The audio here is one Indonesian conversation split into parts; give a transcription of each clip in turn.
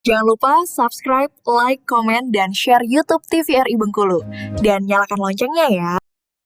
Jangan lupa subscribe, like, komen, dan share YouTube TVRI Bengkulu. Dan nyalakan loncengnya ya.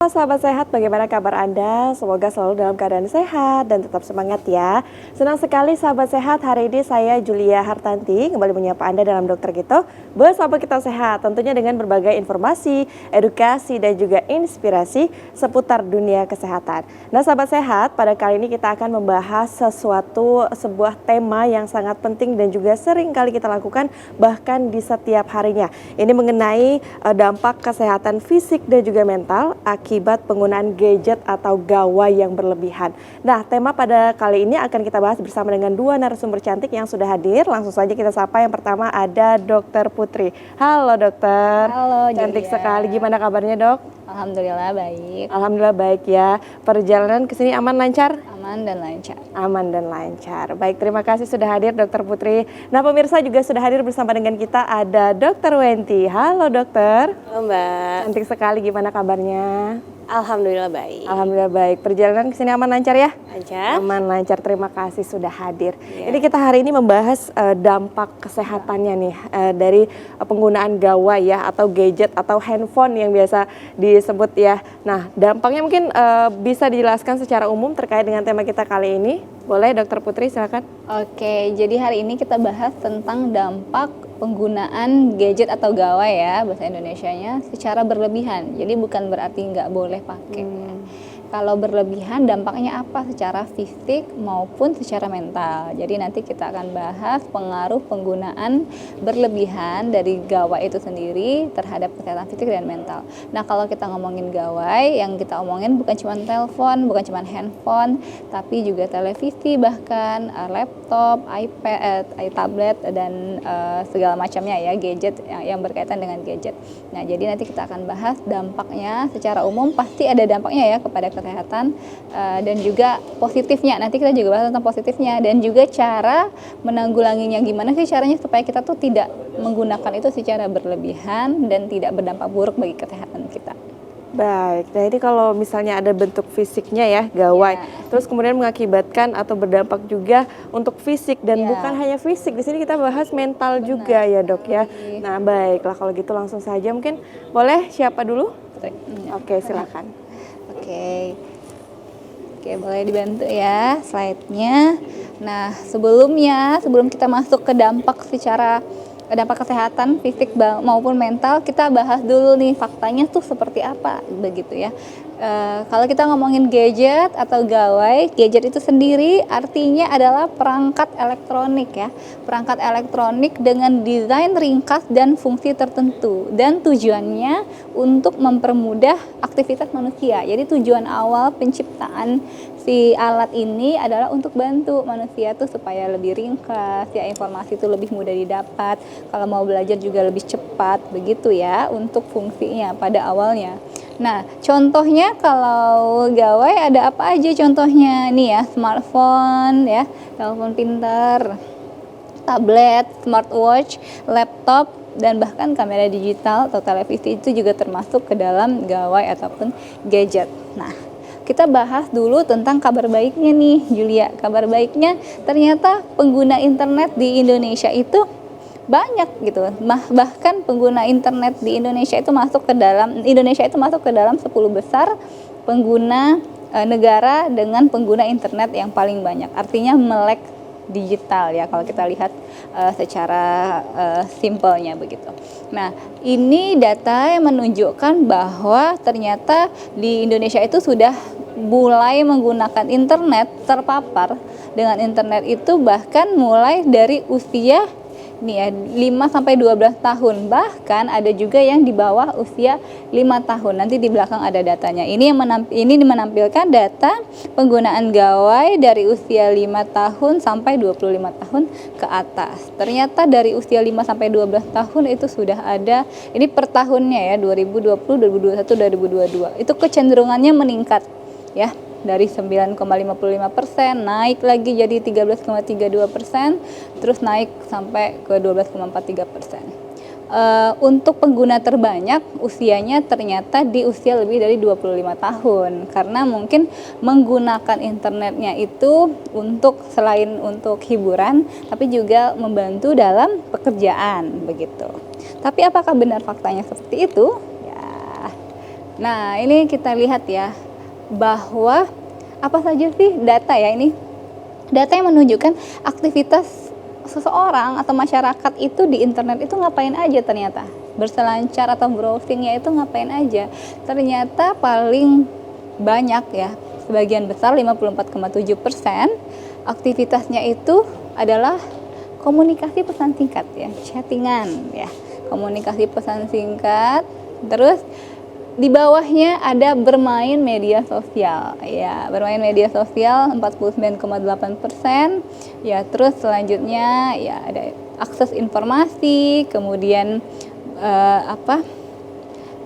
Halo sahabat sehat, bagaimana kabar Anda? Semoga selalu dalam keadaan sehat dan tetap semangat ya. Senang sekali sahabat sehat, hari ini saya Julia Hartanti kembali menyapa Anda dalam Dokter Gito bersama Kita Sehat. Tentunya dengan berbagai informasi, edukasi, dan juga inspirasi seputar dunia kesehatan. Nah sahabat sehat, pada kali ini kita akan membahas sebuah tema yang sangat penting dan juga sering kali kita lakukan bahkan di setiap harinya. Ini mengenai dampak kesehatan fisik dan juga mental akibat penggunaan gadget atau gawai yang berlebihan. Nah, tema pada kali ini akan kita bahas bersama dengan dua narasumber cantik yang sudah hadir. Langsung saja kita sapa. Yang pertama ada Dokter Putri. Halo dokter. Halo, Cantik Julia. sekali. Gimana kabarnya dok? Alhamdulillah baik. Alhamdulillah baik ya. Perjalanan ke sini aman lancar? Aman dan lancar. Aman dan lancar. Baik, terima kasih sudah hadir Dokter Putri. Nah, pemirsa juga sudah hadir bersama dengan kita ada Dokter Wenti. Halo dokter. Halo Mbak, Cantik sekali. Gimana kabarnya? Alhamdulillah baik. Alhamdulillah baik. Perjalanan ke sini aman lancar ya? Lancar. Aman lancar. Terima kasih sudah hadir. Ya. Ini kita hari ini membahas dampak kesehatannya nih dari penggunaan gawai ya atau gadget atau handphone yang biasa disebut ya. Nah, dampaknya mungkin bisa dijelaskan secara umum terkait dengan tema kita kali ini. Boleh Dokter Putri silakan. Oke, jadi hari ini kita bahas tentang dampak penggunaan gadget atau gawai ya bahasa Indonesianya secara berlebihan. Jadi bukan berarti nggak boleh pakai. Kalau berlebihan dampaknya apa secara fisik maupun secara mental. Jadi nanti kita akan bahas pengaruh penggunaan berlebihan dari gawai itu sendiri terhadap kesehatan fisik dan mental. Nah kalau kita ngomongin gawai, yang kita omongin bukan cuma telepon, bukan cuma handphone, tapi juga televisi bahkan laptop, iPad, tablet dan segala macamnya ya gadget yang berkaitan dengan gadget. Nah jadi nanti kita akan bahas dampaknya secara umum, pasti ada dampaknya ya kepada kesehatan dan juga positifnya. Nanti kita juga bahas tentang positifnya dan juga cara menanggulanginya, gimana sih caranya supaya kita tuh tidak menggunakan itu secara berlebihan dan tidak berdampak buruk bagi kesehatan kita. Baik, nah ini kalau misalnya ada bentuk fisiknya ya gawai, terus kemudian mengakibatkan atau berdampak juga untuk fisik dan bukan hanya fisik. Di sini kita bahas mental juga ya dok ya. Nah baiklah kalau gitu langsung saja mungkin boleh siapa dulu? Oke silakan. Oke, boleh dibantu ya slide-nya. Nah, sebelum kita masuk ke dampak kesehatan fisik maupun mental, kita bahas dulu nih faktanya tuh seperti apa begitu ya. Kalau kita ngomongin gadget atau gawai, gadget itu sendiri artinya adalah perangkat elektronik ya. Perangkat elektronik dengan desain ringkas dan fungsi tertentu dan tujuannya untuk mempermudah aktivitas manusia. Jadi tujuan awal penciptaan si alat ini adalah untuk bantu manusia tuh supaya lebih ringkas ya, informasi itu lebih mudah didapat, kalau mau belajar juga lebih cepat begitu ya untuk fungsinya pada awalnya. Nah, contohnya kalau gawai ada apa aja contohnya? Nih ya, smartphone ya, telepon pintar, tablet, smartwatch, laptop, dan bahkan kamera digital atau televisi itu juga termasuk ke dalam gawai ataupun gadget. Nah, kita bahas dulu tentang kabar baiknya nih, Julia. Kabar baiknya ternyata pengguna internet di Indonesia itu banyak gitu. Bahkan pengguna internet di Indonesia itu masuk ke dalam 10 besar pengguna negara dengan pengguna internet yang paling banyak. Artinya melek digital ya kalau kita lihat secara simpelnya begitu. Nah, ini data yang menunjukkan bahwa ternyata di Indonesia itu sudah mulai menggunakan internet, terpapar dengan internet itu bahkan mulai dari usia 5 sampai 12 tahun, bahkan ada juga yang di bawah usia 5 tahun. Nanti di belakang ada datanya. Ini menampilkan data penggunaan gawai dari usia 5 tahun sampai 25 tahun ke atas. Ternyata dari usia 5 sampai 12 tahun itu sudah ada, ini per tahunnya ya, 2020, 2021, 2022. Itu kecenderungannya meningkat ya. dari 9,55% naik lagi jadi 13,32%, terus naik sampai ke 12,43%. Untuk pengguna terbanyak usianya ternyata di usia lebih dari 25 tahun, karena mungkin menggunakan internetnya itu untuk selain untuk hiburan tapi juga membantu dalam pekerjaan begitu. Tapi apakah benar faktanya seperti itu? Ya. Nah, ini kita lihat ya bahwa apa saja sih data ya ini? Data yang menunjukkan aktivitas seseorang atau masyarakat itu di internet itu ngapain aja ternyata. Berselancar atau browsingnya itu ngapain aja. Ternyata paling banyak ya, sebagian besar 54,7% aktivitasnya itu adalah komunikasi pesan singkat ya, chattingan ya. Komunikasi pesan singkat, terus di bawahnya ada bermain media sosial ya, bermain media sosial 49,8%. Ya, terus selanjutnya ya ada akses informasi, kemudian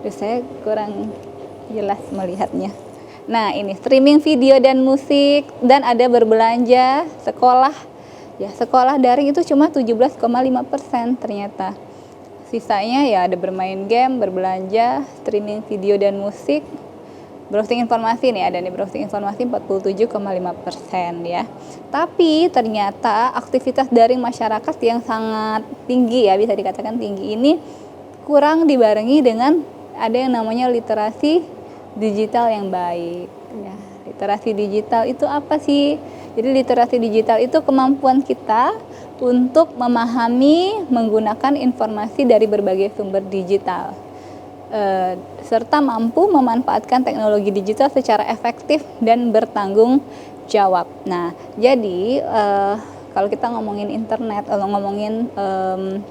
saya kurang jelas melihatnya. Nah, ini streaming video dan musik, dan ada berbelanja, sekolah. Ya, sekolah daring itu cuma 17,5% ternyata. Sisanya ya ada bermain game, berbelanja, streaming video dan musik, browsing informasi nih, ada nih browsing informasi 47,5% ya. Tapi ternyata aktivitas daring masyarakat yang sangat tinggi ya, bisa dikatakan tinggi ini kurang dibarengi dengan ada yang namanya literasi digital yang baik ya. Literasi digital itu apa sih? Jadi literasi digital itu kemampuan kita untuk memahami, menggunakan informasi dari berbagai sumber digital, serta mampu memanfaatkan teknologi digital secara efektif dan bertanggung jawab. Nah, jadi kalau kita ngomongin internet, kalau ngomongin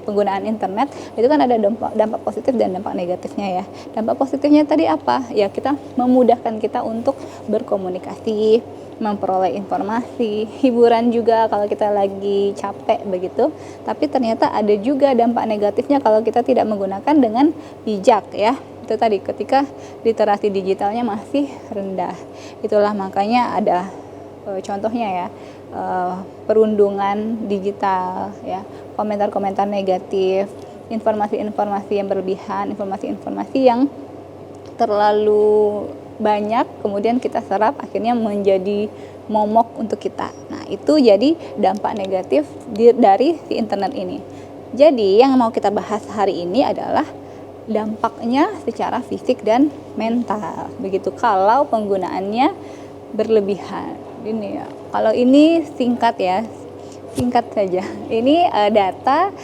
penggunaan internet, itu kan ada dampak positif dan dampak negatifnya ya. Dampak positifnya tadi apa? Ya, kita memudahkan kita untuk berkomunikasi, memperoleh informasi, hiburan juga kalau kita lagi capek begitu. Tapi ternyata ada juga dampak negatifnya kalau kita tidak menggunakan dengan bijak ya. Itu tadi ketika literasi digitalnya masih rendah. Itulah makanya ada contohnya ya, perundungan digital ya, komentar-komentar negatif, informasi-informasi yang berlebihan, informasi-informasi yang terlalu banyak kemudian kita serap akhirnya menjadi momok untuk kita. Nah, itu jadi dampak negatif dari si internet ini. Jadi yang mau kita bahas hari ini adalah dampaknya secara fisik dan mental. Begitu kalau penggunaannya berlebihan. Ini ya. Kalau ini singkat ya. Singkat saja. Ini data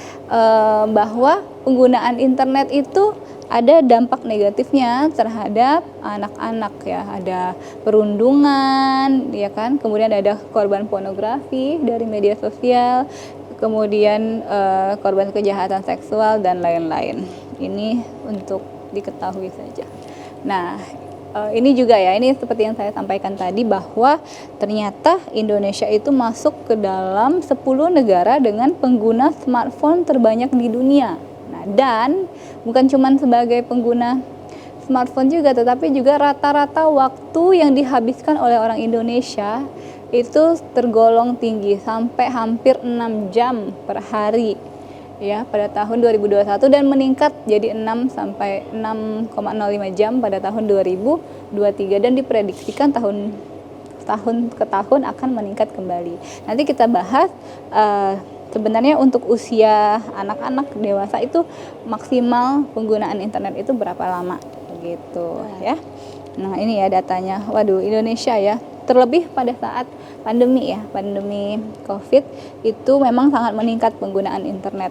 bahwa penggunaan internet itu ada dampak negatifnya terhadap anak-anak ya, ada perundungan ya kan, kemudian ada korban pornografi dari media sosial, kemudian korban kejahatan seksual dan lain-lain. Ini untuk diketahui saja. Nah, ini juga ya, ini seperti yang saya sampaikan tadi bahwa ternyata Indonesia itu masuk ke dalam 10 negara dengan pengguna smartphone terbanyak di dunia. Nah, dan bukan cuma sebagai pengguna smartphone juga, tetapi juga rata-rata waktu yang dihabiskan oleh orang Indonesia itu tergolong tinggi, sampai hampir 6 jam per hari ya pada tahun 2021, dan meningkat jadi 6 sampai 6,05 jam pada tahun 2023, dan diprediksikan tahun ke tahun akan meningkat kembali. Nanti kita bahas sebenarnya untuk usia anak-anak, dewasa itu maksimal penggunaan internet itu berapa lama begitu ya. Nah, ini ya datanya. Waduh, Indonesia ya, terlebih pada saat pandemi ya, pandemi Covid itu memang sangat meningkat penggunaan internet.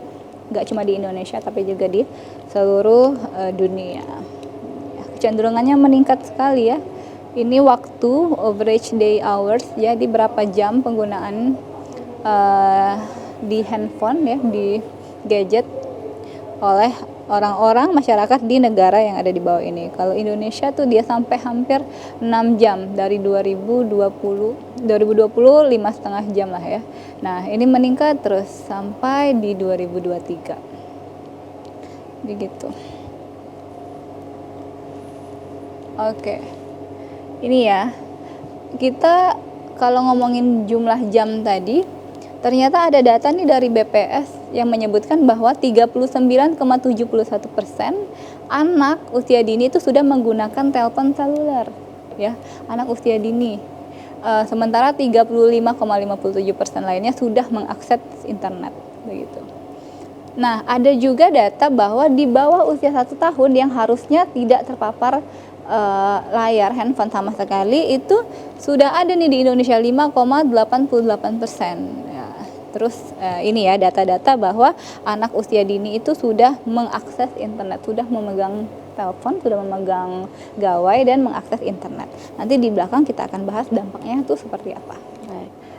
Gak cuma di Indonesia tapi juga di seluruh dunia. Kecenderungannya meningkat sekali ya. Ini waktu average day hours, jadi berapa jam penggunaan di handphone ya, di gadget oleh orang-orang masyarakat di negara yang ada di bawah ini. Kalau Indonesia tuh dia sampai hampir 6 jam dari 2020 5,5 jam lah ya. Nah, ini meningkat terus sampai di 2023. Begitu. Oke. Ini ya. kita kalau ngomongin jumlah jam tadi, ternyata ada data nih dari BPS yang menyebutkan bahwa 39,71% anak usia dini itu sudah menggunakan telepon seluler, ya, anak usia dini. Sementara 35,57% lainnya sudah mengakses internet, begitu. Nah, ada juga data bahwa di bawah usia 1 tahun yang harusnya tidak terpapar layar handphone sama sekali itu sudah ada nih di Indonesia 5,88%. Ya, terus ini ya data-data bahwa anak usia dini itu sudah mengakses internet, sudah memegang telepon, sudah memegang gawai dan mengakses internet. Nanti di belakang kita akan bahas dampaknya itu seperti apa.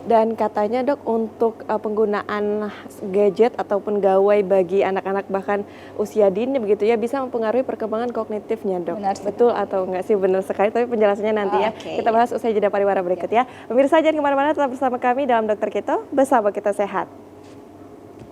Dan katanya dok untuk penggunaan gadget ataupun gawai bagi anak-anak bahkan usia dini begitu ya bisa mempengaruhi perkembangan kognitifnya dok. Benar sekali. Betul atau enggak sih? Benar sekali, tapi penjelasannya nanti ya. Oke. Kita bahas usai jeda pariwara berikut ya. Pemirsa jangan kemana-mana, tetap bersama kami dalam Dokter Kito, bersama kita sehat.